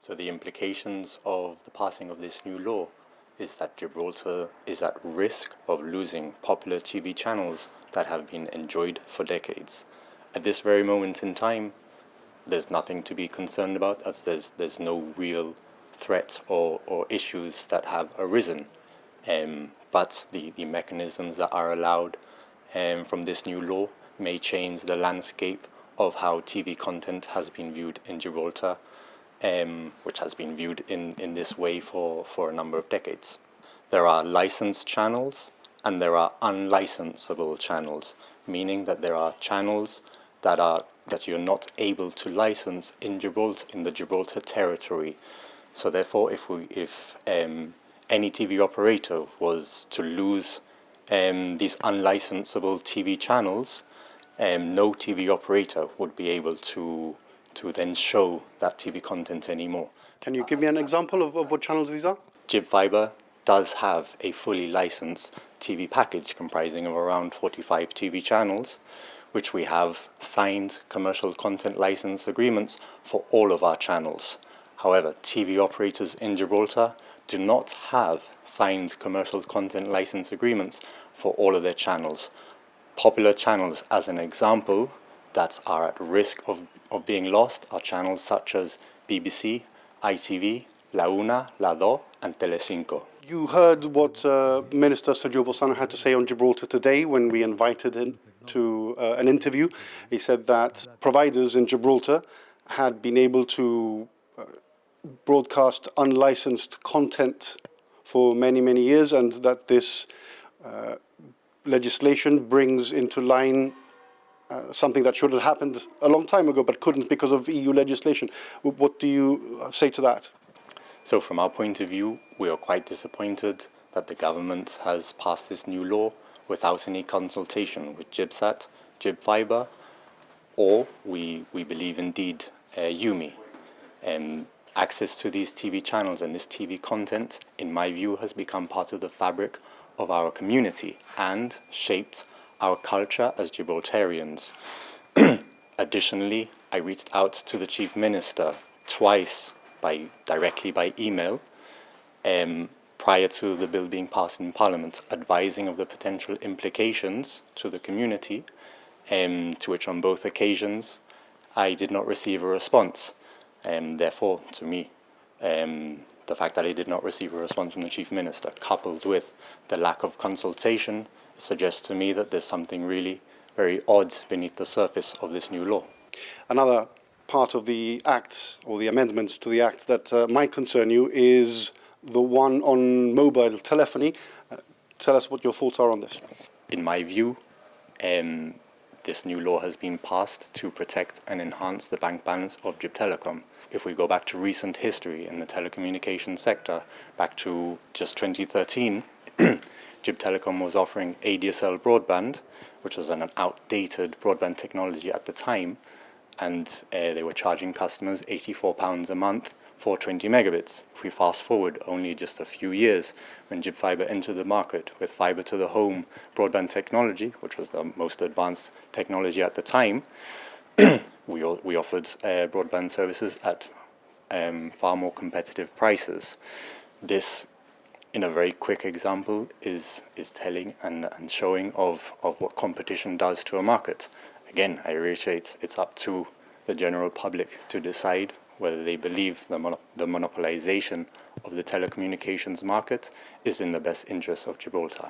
So the implications of the passing of this new law is that Gibraltar is at risk of losing popular TV channels that have been enjoyed for decades. At this very moment in time, there's nothing to be concerned about, as there's no real threat or issues that have arisen. But the mechanisms that are allowed from this new law may change the landscape of how TV content has been viewed in Gibraltar, which has been viewed in this way for a number of decades. There are licensed channels and there are unlicensable channels, meaning that there are channels that you're not able to license in Gibraltar, in the Gibraltar territory. So therefore, if any TV operator was to lose these unlicensable TV channels, no TV operator would be able to then show that TV content anymore. Can you give me an example of what channels these are? Gibfibre does have a fully licensed TV package comprising of around 45 TV channels, which we have signed commercial content license agreements for all of our channels. However, TV operators in Gibraltar do not have signed commercial content license agreements for all of their channels. Popular channels, as an example, that are at risk of being lost are channels such as BBC, ITV, La Una, La Do, and Telecinco. You heard what Minister Sergio Bolsonaro had to say on Gibraltar today when we invited him to an interview. He said that providers in Gibraltar had been able to broadcast unlicensed content for many, many years, and that this legislation brings into line something that should have happened a long time ago but couldn't because of EU legislation. What do you say to that? So from our point of view, we are quite disappointed that the government has passed this new law without any consultation with GibSat, Gibfibre, or we believe indeed UMI. Access to these TV channels and this TV content, in my view, has become part of the fabric of our community and shaped our culture as Gibraltarians. Additionally, I reached out to the Chief Minister twice directly by email prior to the bill being passed in Parliament, advising of the potential implications to the community, to which on both occasions I did not receive a response. Therefore, to me, the fact that I did not receive a response from the Chief Minister, coupled with the lack of consultation, suggests to me that there's something really very odd beneath the surface of this new law. Another part of the Act, or the amendments to the Act, that might concern you is the one on mobile telephony. Tell us what your thoughts are on this. In my view, this new law has been passed to protect and enhance the bank balance of Gibtelecom. If we go back to recent history in the telecommunications sector, back to just 2013, Gibtelecom was offering ADSL broadband, which was an outdated broadband technology at the time, and they were charging customers £84 a month for 20 megabits. If we fast forward only just a few years, when Gibfibre entered the market with fiber to the home broadband technology, which was the most advanced technology at the time, we offered broadband services at far more competitive prices. This, in a very quick example, is telling and showing of what competition does to a market. Again, I reiterate, it's up to the general public to decide whether they believe the monopolization of the telecommunications market is in the best interest of Gibraltar.